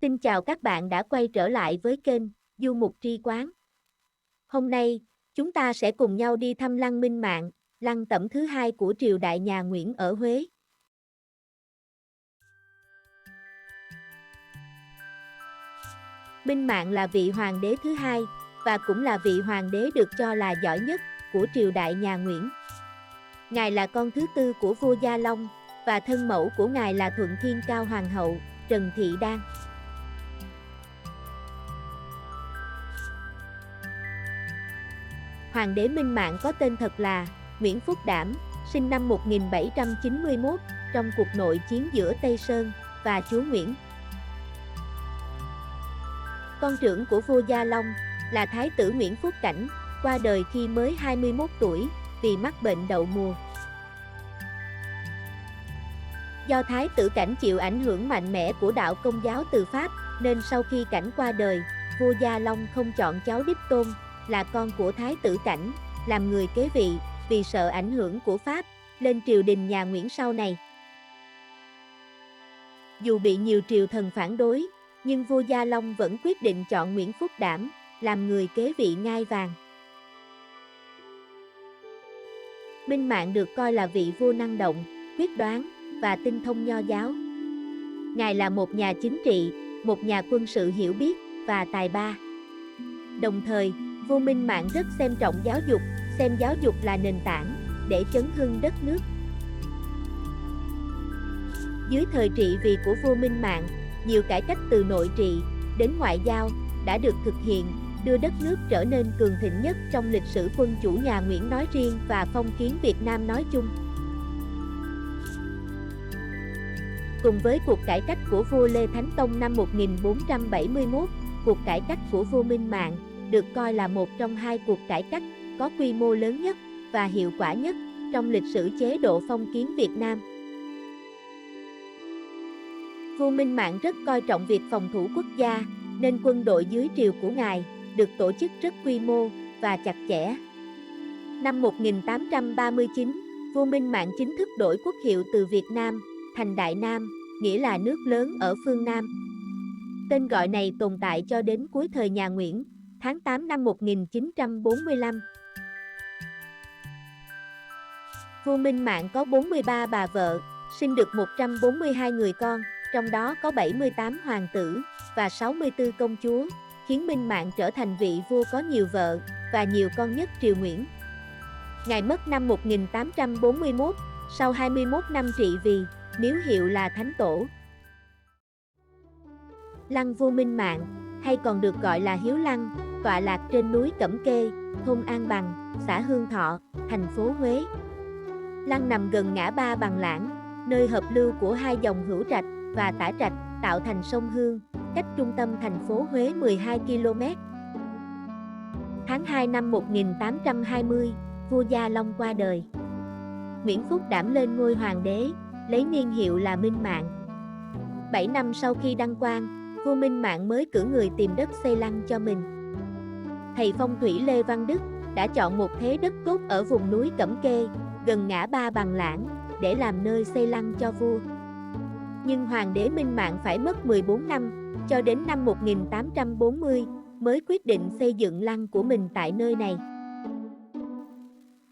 Xin chào các bạn đã quay trở lại với kênh Du Mục Tri Quán. Hôm nay, chúng ta sẽ cùng nhau đi thăm Lăng Minh Mạng, lăng tẩm thứ hai của triều đại nhà Nguyễn ở Huế. Minh Mạng là vị hoàng đế thứ hai, và cũng là vị hoàng đế được cho là giỏi nhất của triều đại nhà Nguyễn. Ngài là con thứ tư của vua Gia Long, và thân mẫu của ngài là Thuận Thiên Cao Hoàng hậu, Trần Thị Đan. Hoàng đế Minh Mạng có tên thật là Nguyễn Phúc Đảm, sinh năm 1791, trong cuộc nội chiến giữa Tây Sơn và chúa Nguyễn. Con trưởng của vua Gia Long là Thái tử Nguyễn Phúc Cảnh, qua đời khi mới 21 tuổi vì mắc bệnh đậu mùa. Do Thái tử Cảnh chịu ảnh hưởng mạnh mẽ của đạo Công giáo từ Pháp, nên sau khi Cảnh qua đời, vua Gia Long không chọn cháu đích tôn là con của Thái tử Cảnh làm người kế vị, vì sợ ảnh hưởng của Pháp lên triều đình nhà Nguyễn sau này. Dù bị nhiều triều thần phản đối, nhưng vua Gia Long vẫn quyết định chọn Nguyễn Phúc Đảm làm người kế vị ngai vàng. Minh Mạng được coi là vị vua năng động, quyết đoán và tinh thông nho giáo. Ngài là một nhà chính trị, một nhà quân sự hiểu biết và tài ba. Đồng thời, vua Minh Mạng rất xem trọng giáo dục, xem giáo dục là nền tảng để chấn hưng đất nước. Dưới thời trị vì của vua Minh Mạng, nhiều cải cách từ nội trị đến ngoại giao đã được thực hiện, đưa đất nước trở nên cường thịnh nhất trong lịch sử quân chủ nhà Nguyễn nói riêng và phong kiến Việt Nam nói chung. Cùng với cuộc cải cách của vua Lê Thánh Tông năm 1471, cuộc cải cách của vua Minh Mạng được coi là một trong hai cuộc cải cách có quy mô lớn nhất và hiệu quả nhất trong lịch sử chế độ phong kiến Việt Nam. Vua Minh Mạng rất coi trọng việc phòng thủ quốc gia, nên quân đội dưới triều của ngài được tổ chức rất quy mô và chặt chẽ. Năm 1839, vua Minh Mạng chính thức đổi quốc hiệu từ Việt Nam thành Đại Nam, nghĩa là nước lớn ở phương Nam. Tên gọi này tồn tại cho đến cuối thời nhà Nguyễn, tháng 8 năm 1945. Vua Minh Mạng có 43 bà vợ, sinh được 142 người con, trong đó có 78 hoàng tử và 64 công chúa, khiến Minh Mạng trở thành vị vua có nhiều vợ và nhiều con nhất triều Nguyễn. Ngài mất năm 1841, sau 21 năm trị vì, miếu hiệu là Thánh Tổ. Lăng vua Minh Mạng, hay còn được gọi là Hiếu Lăng, tọa lạc trên núi Cẩm Kê, thôn An Bằng, xã Hương Thọ, thành phố Huế. Lăng nằm gần ngã ba Bằng Lãng, nơi hợp lưu của hai dòng Hữu Trạch và Tả Trạch, tạo thành sông Hương, cách trung tâm thành phố Huế 12 km. Tháng 2 năm 1820, vua Gia Long qua đời. Nguyễn Phúc Đảm lên ngôi hoàng đế, lấy niên hiệu là Minh Mạng. 7 năm sau khi đăng quang, vua Minh Mạng mới cử người tìm đất xây lăng cho mình. Thầy phong thủy Lê Văn Đức đã chọn một thế đất tốt ở vùng núi Cẩm Kê, gần ngã ba Bằng Lãng, để làm nơi xây lăng cho vua. Nhưng hoàng đế Minh Mạng phải mất 14 năm, cho đến năm 1840, mới quyết định xây dựng lăng của mình tại nơi này.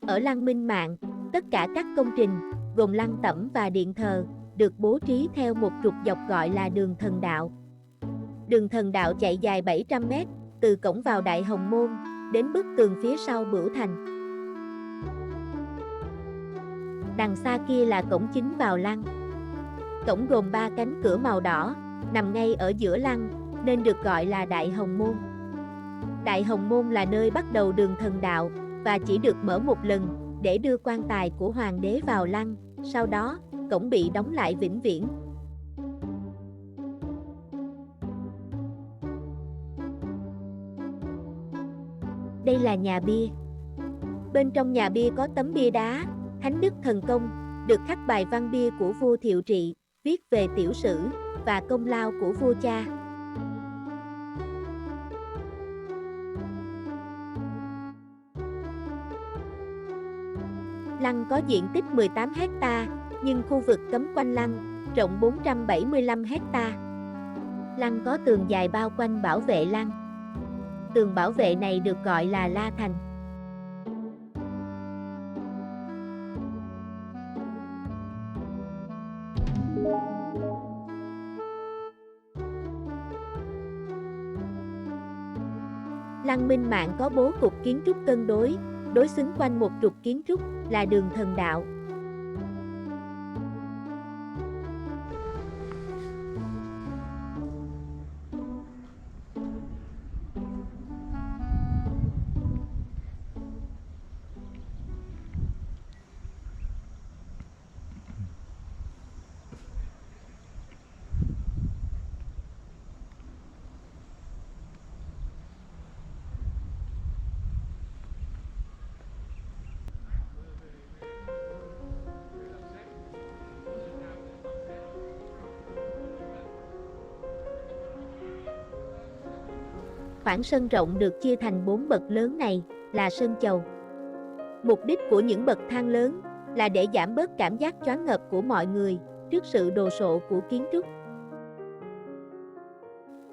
Ở lăng Minh Mạng, tất cả các công trình, gồm lăng tẩm và điện thờ, được bố trí theo một trục dọc gọi là đường Thần Đạo. Đường Thần Đạo chạy dài 700 m, từ cổng vào Đại Hồng Môn, đến bức tường phía sau Bửu Thành. Đằng xa kia là cổng chính vào lăng. Cổng gồm 3 cánh cửa màu đỏ, nằm ngay ở giữa lăng, nên được gọi là Đại Hồng Môn. Đại Hồng Môn là nơi bắt đầu đường Thần Đạo, và chỉ được mở một lần, để đưa quan tài của hoàng đế vào lăng, sau đó, cổng bị đóng lại vĩnh viễn. Đây là nhà bia. Bên trong nhà bia có tấm bia đá, Thánh Đức Thần Công, được khắc bài văn bia của vua Thiệu Trị, viết về tiểu sử và công lao của vua cha. Lăng có diện tích 18 ha, nhưng khu vực cấm quanh lăng rộng 475 ha. Lăng có tường dài bao quanh bảo vệ lăng. Tường bảo vệ này được gọi là La Thành. Lăng Minh Mạng có bố cục kiến trúc cân đối, đối xứng quanh một trục kiến trúc là đường thần đạo. Khoảng sân rộng được chia thành 4 bậc lớn này là sân chầu. Mục đích của những bậc thang lớn là để giảm bớt cảm giác choáng ngợp của mọi người trước sự đồ sộ của kiến trúc.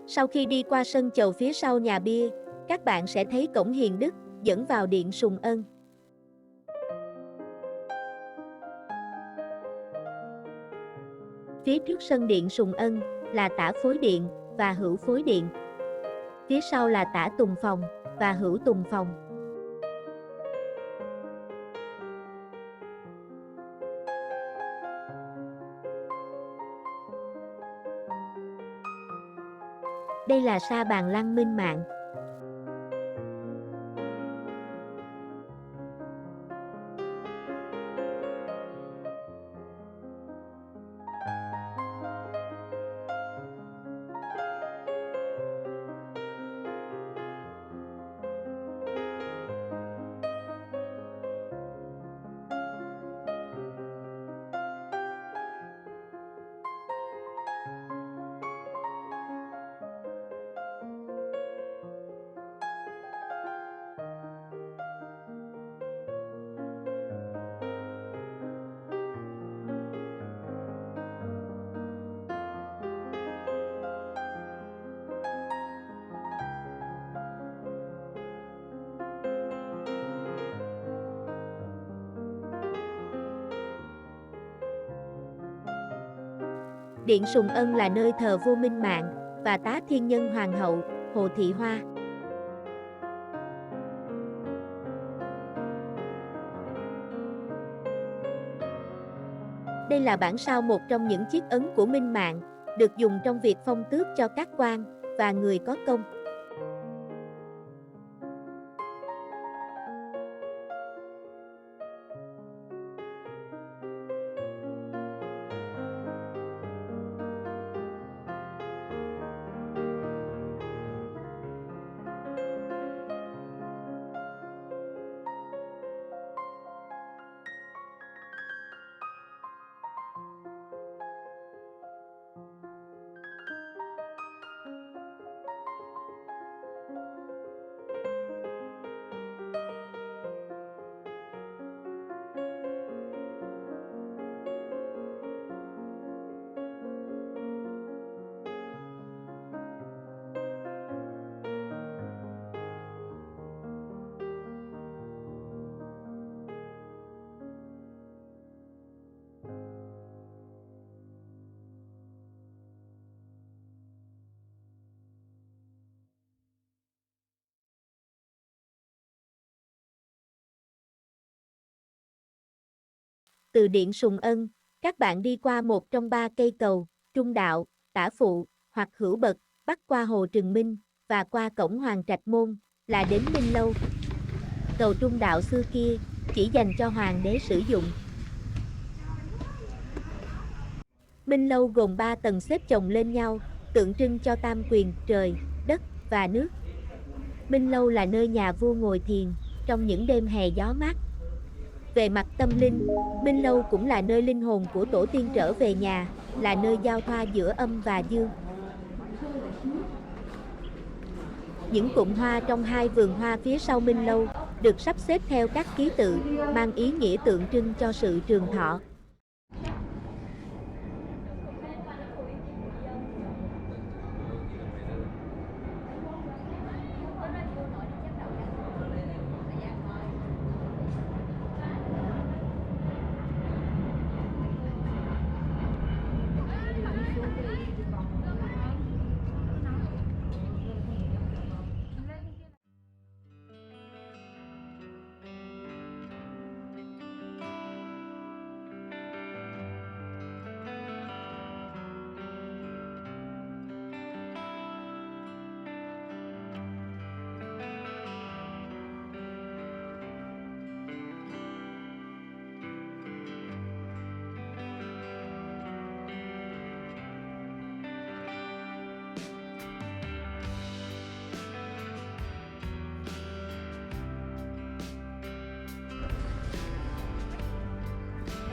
Sau khi đi qua sân chầu phía sau nhà bia, các bạn sẽ thấy cổng Hiền Đức dẫn vào điện Sùng Ân. Phía trước sân điện Sùng Ân là Tả Phối Điện và Hữu Phối Điện. Phía sau là Tả Tùng Phòng và Hữu Tùng Phòng. Đây là sa bàn Lăng Minh Mạng. Điện Sùng Ân là nơi thờ vua Minh Mạng và Tá Thiên Nhân Hoàng hậu, Hồ Thị Hoa. Đây là bản sao một trong những chiếc ấn của Minh Mạng, được dùng trong việc phong tước cho các quan và người có công. Từ điện Sùng Ân, các bạn đi qua một trong 3 cây cầu, Trung Đạo, Tả Phụ, hoặc Hữu Bậc, bắc qua Hồ Trừng Minh, và qua cổng Hoàng Trạch Môn, là đến Minh Lâu. Cầu Trung Đạo xưa kia, chỉ dành cho Hoàng đế sử dụng. Minh Lâu gồm 3 tầng xếp chồng lên nhau, tượng trưng cho tam quyền, trời, đất, và nước. Minh Lâu là nơi nhà vua ngồi thiền, trong những đêm hè gió mát. Về mặt tâm linh, Minh Lâu cũng là nơi linh hồn của tổ tiên trở về nhà, là nơi giao thoa giữa âm và dương. Những cụm hoa trong 2 vườn hoa phía sau Minh Lâu được sắp xếp theo các ký tự, mang ý nghĩa tượng trưng cho sự trường thọ.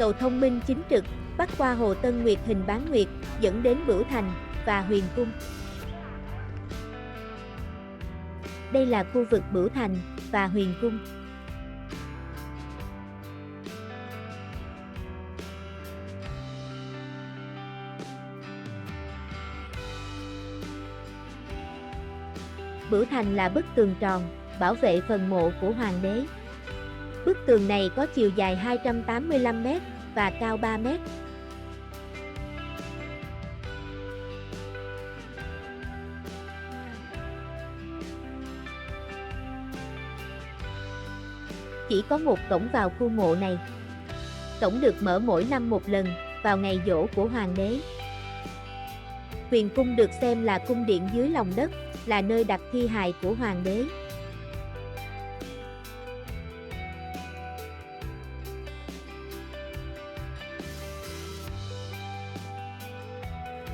Cầu thông minh chính trực, bắc qua hồ Tân Nguyệt hình bán nguyệt, dẫn đến Bửu Thành và Huyền Cung. Đây là khu vực Bửu Thành và Huyền Cung. Bửu Thành là bức tường tròn, bảo vệ phần mộ của hoàng đế. Bức tường này có chiều dài 285 m và cao 3 m. Chỉ có một cổng vào khu mộ này. Cổng được mở mỗi năm một lần, vào ngày giỗ của hoàng đế. Huyền cung được xem là cung điện dưới lòng đất, là nơi đặt thi hài của hoàng đế.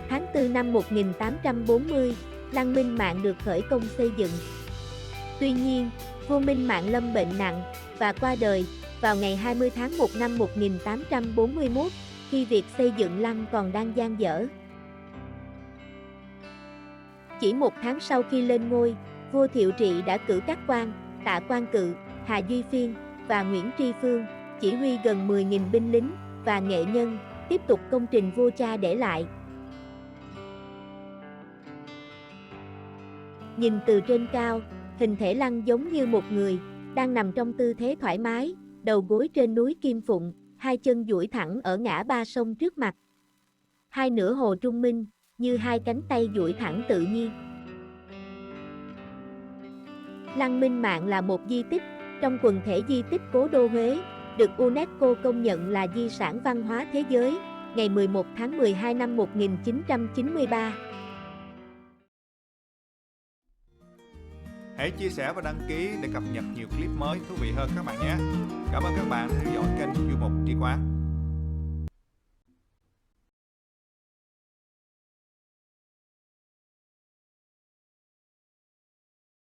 Tháng 4 năm 1840, Lăng Minh Mạng được khởi công xây dựng. Tuy nhiên, vua Minh Mạng lâm bệnh nặng và qua đời vào ngày 20 tháng 1 năm 1841, khi việc xây dựng lăng còn đang dang dở. Chỉ một tháng sau khi lên ngôi, vua Thiệu Trị đã cử các quan, Tạ Quan Cự, Hà Duy Phiên và Nguyễn Tri Phương, chỉ huy gần 10.000 binh lính và nghệ nhân, tiếp tục công trình vua cha để lại. Nhìn từ trên cao, hình thể lăng giống như một người, đang nằm trong tư thế thoải mái, đầu gối trên núi Kim Phụng, hai chân duỗi thẳng ở ngã ba sông trước mặt. Hai nửa hồ trung minh, như hai cánh tay duỗi thẳng tự nhiên. Lăng Minh Mạng là một di tích trong quần thể di tích cố đô Huế, được UNESCO công nhận là di sản văn hóa thế giới, ngày 11 tháng 12 năm 1993. Hãy chia sẻ và đăng ký để cập nhật nhiều clip mới thú vị hơn các bạn nhé. Cảm ơn các bạn đã theo dõi kênh Du Mục Trí Quán.